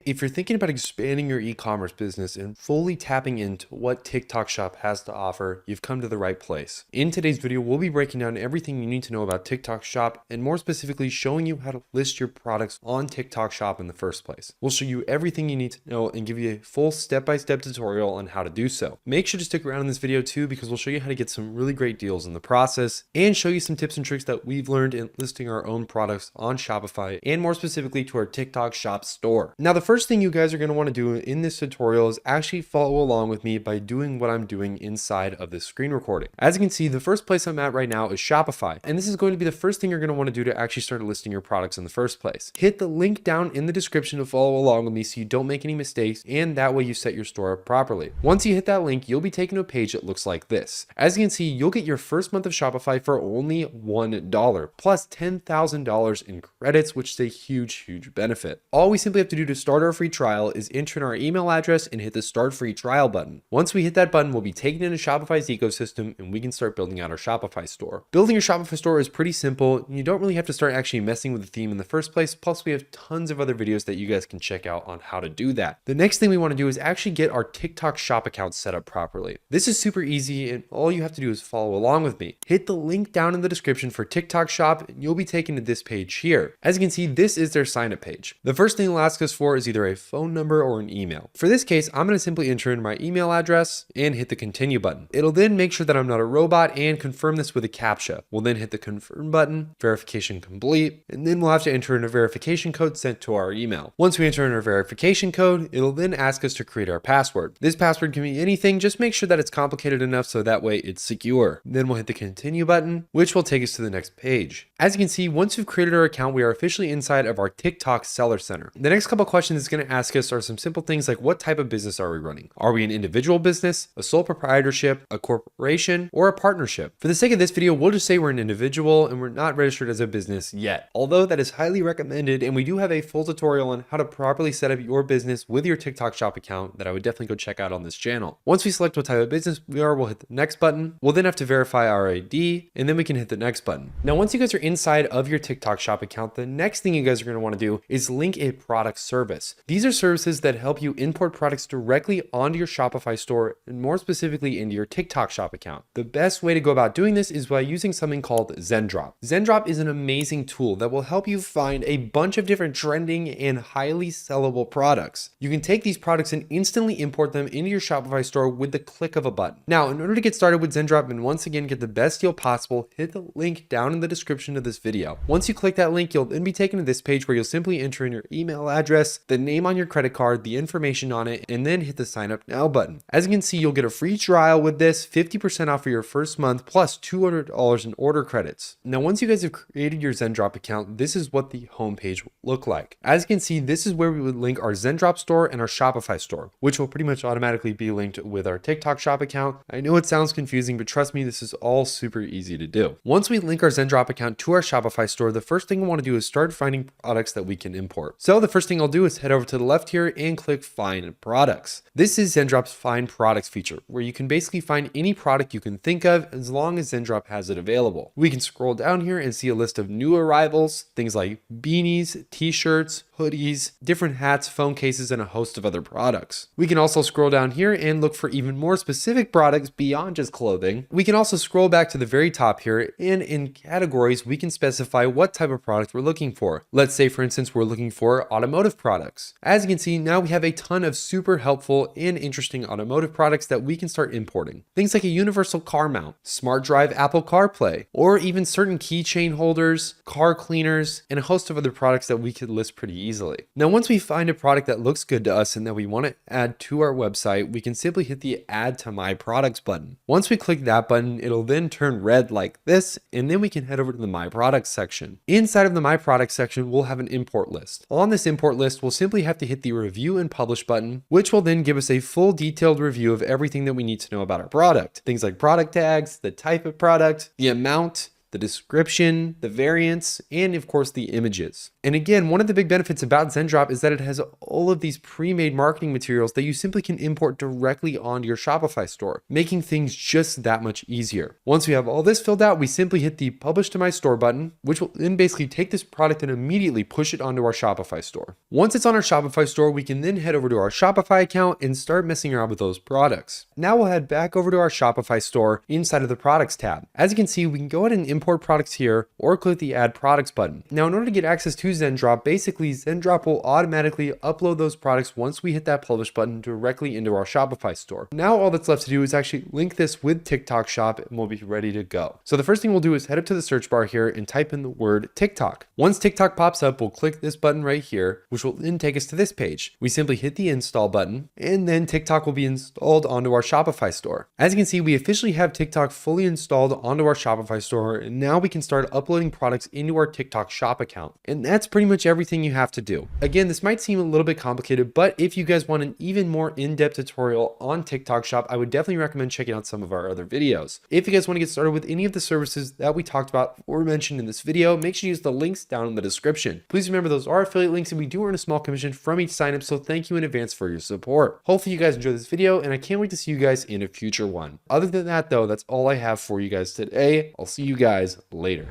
If you're thinking about expanding your e-commerce business and fully tapping into what TikTok Shop has to offer, you've come to the right place. In today's video, we'll be breaking down everything you need to know about TikTok Shop and more specifically showing you how to list your products on TikTok Shop in the first place. We'll show you everything you need to know and give you a full step-by-step tutorial on how to do so. Make sure to stick around in this video too, because we'll show you how to get some really great deals in the process and show you some tips and tricks that we've learned in listing our own products on Shopify and more specifically to our TikTok Shop store. Now, the first thing you guys are going to want to do in this tutorial is actually follow along with me by doing what I'm doing inside of this screen recording. As you can see, the first place I'm at right now is Shopify, and this is going to be the first thing you're going to want to do to actually start listing your products in the first place. Hit the link down in the description to follow along with me so you don't make any mistakes, and that way you set your store up properly. Once you hit that link, you'll be taken to a page that looks like this. As you can see, you'll get your first month of Shopify for only $1 plus $10,000 in credits, which is a huge benefit. All we simply have to do to start our free trial is enter in our email address and hit the start free trial button. Once we hit that button, we'll be taken into Shopify's ecosystem and we can start building out our Shopify store. Building your Shopify store is pretty simple. You don't really have to start actually messing with the theme in the first place. Plus, we have tons of other videos that you guys can check out on how to do that. The next thing we want to do is actually get our TikTok Shop account set up properly. This is super easy and all you have to do is follow along with me. Hit the link down in the description for TikTok Shop and you'll be taken to this page here. As you can see, this is their sign up page. The first thing they'll ask us for is either a phone number or an email. For this case, I'm going to simply enter in my email address and hit the continue button. It'll then make sure that I'm not a robot and confirm this with a CAPTCHA. We'll then hit the confirm button, verification complete, and then we'll have to enter in a verification code sent to our email. Once we enter in our verification code, it'll then ask us to create our password. This password can be anything, just make sure that it's complicated enough so that way it's secure. Then we'll hit the continue button, which will take us to the next page. As you can see, once we've created our account, we are officially inside of our TikTok Seller Center. The next couple questions it's going to ask us are some simple things like what type of business are we running? Are we an individual business, a sole proprietorship, a corporation, or a partnership? For the sake of this video, we'll just say we're an individual and we're not registered as a business yet. Although that is highly recommended, and we do have a full tutorial on how to properly set up your business with your TikTok Shop account that I would definitely go check out on this channel. Once we select what type of business we are, we'll hit the next button. We'll then have to verify our ID, and then we can hit the next button. Now, once you guys are inside of your TikTok Shop account, the next thing you guys are going to want to do is link a product service. These are services that help you import products directly onto your Shopify store and more specifically into your TikTok Shop account. The best way to go about doing this is by using something called ZenDrop. ZenDrop is an amazing tool that will help you find a bunch of different trending and highly sellable products. You can take these products and instantly import them into your Shopify store with the click of a button. Now, in order to get started with ZenDrop and once again get the best deal possible, hit the link down in the description of this video. Once you click that link, you'll then be taken to this page where you'll simply enter in your email address, the name on your credit card, the information on it, and then hit the sign up now button. As you can see, you'll get a free trial with this, 50% off for your first month, plus $200 in order credits. Now, once you guys have created your ZenDrop account, this is what the homepage will look like. As you can see, this is where we would link our ZenDrop store and our Shopify store, which will pretty much automatically be linked with our TikTok Shop account. I know it sounds confusing, but trust me, this is all super easy to do. Once we link our ZenDrop account to our Shopify store, the first thing we want to do is start finding products that we can import. So the first thing I'll do is head over to the left here and click Find Products. This is ZenDrop's Find Products feature, where you can basically find any product you can think of as long as ZenDrop has it available. We can scroll down here and see a list of new arrivals, things like beanies, t-shirts, hoodies, different hats, phone cases, and a host of other products. We can also scroll down here and look for even more specific products beyond just clothing. We can also scroll back to the very top here, and in categories, we can specify what type of product we're looking for. Let's say, for instance, we're looking for automotive products. As you can see, now we have a ton of super helpful and interesting automotive products that we can start importing. Things like a universal car mount, smart drive Apple CarPlay, or even certain keychain holders, car cleaners, and a host of other products that we could list pretty easily. Now, once we find a product that looks good to us and that we want to add to our website, we can simply hit the Add to My Products button. Once we click that button, it'll then turn red like this, and then we can head over to the My Products section. Inside of the My Products section, we'll have an import list. On this import list, we'll simply have to hit the Review and Publish button, which will then give us a full detailed review of everything that we need to know about our product. Things like product tags, the type of product, the amount, the description, the variants, and of course the images. And again, one of the big benefits about ZenDrop is that it has all of these pre-made marketing materials that you simply can import directly onto your Shopify store, making things just that much easier. Once we have all this filled out, we simply hit the Publish to My Store button, which will then basically take this product and immediately push it onto our Shopify store. Once it's on our Shopify store, we can then head over to our Shopify account and start messing around with those products. Now we'll head back over to our Shopify store inside of the Products tab. As you can see, we can go ahead and import products here or click the Add Products button. Now, in order to get access to ZenDrop, basically ZenDrop will automatically upload those products once we hit that Publish button directly into our Shopify store. Now all that's left to do is actually link this with TikTok Shop and we'll be ready to go. So the first thing we'll do is head up to the search bar here and type in the word TikTok. Once TikTok pops up, we'll click this button right here, which will then take us to this page. We simply hit the install button and then TikTok will be installed onto our Shopify store. As you can see, we officially have TikTok fully installed onto our Shopify store, and now we can start uploading products into our TikTok Shop account. And that's pretty much everything you have to do. Again, this might seem a little bit complicated, but if you guys want an even more in-depth tutorial on TikTok Shop, I would definitely recommend checking out some of our other videos. If you guys want to get started with any of the services that we talked about or mentioned in this video, make sure you use the links down in the description. Please remember those are affiliate links and we do earn a small commission from each sign up, so thank you in advance for your support. Hopefully you guys enjoyed this video and I can't wait to see you guys in a future one. Other than that though, that's all I have for you guys today. I'll see you guys later.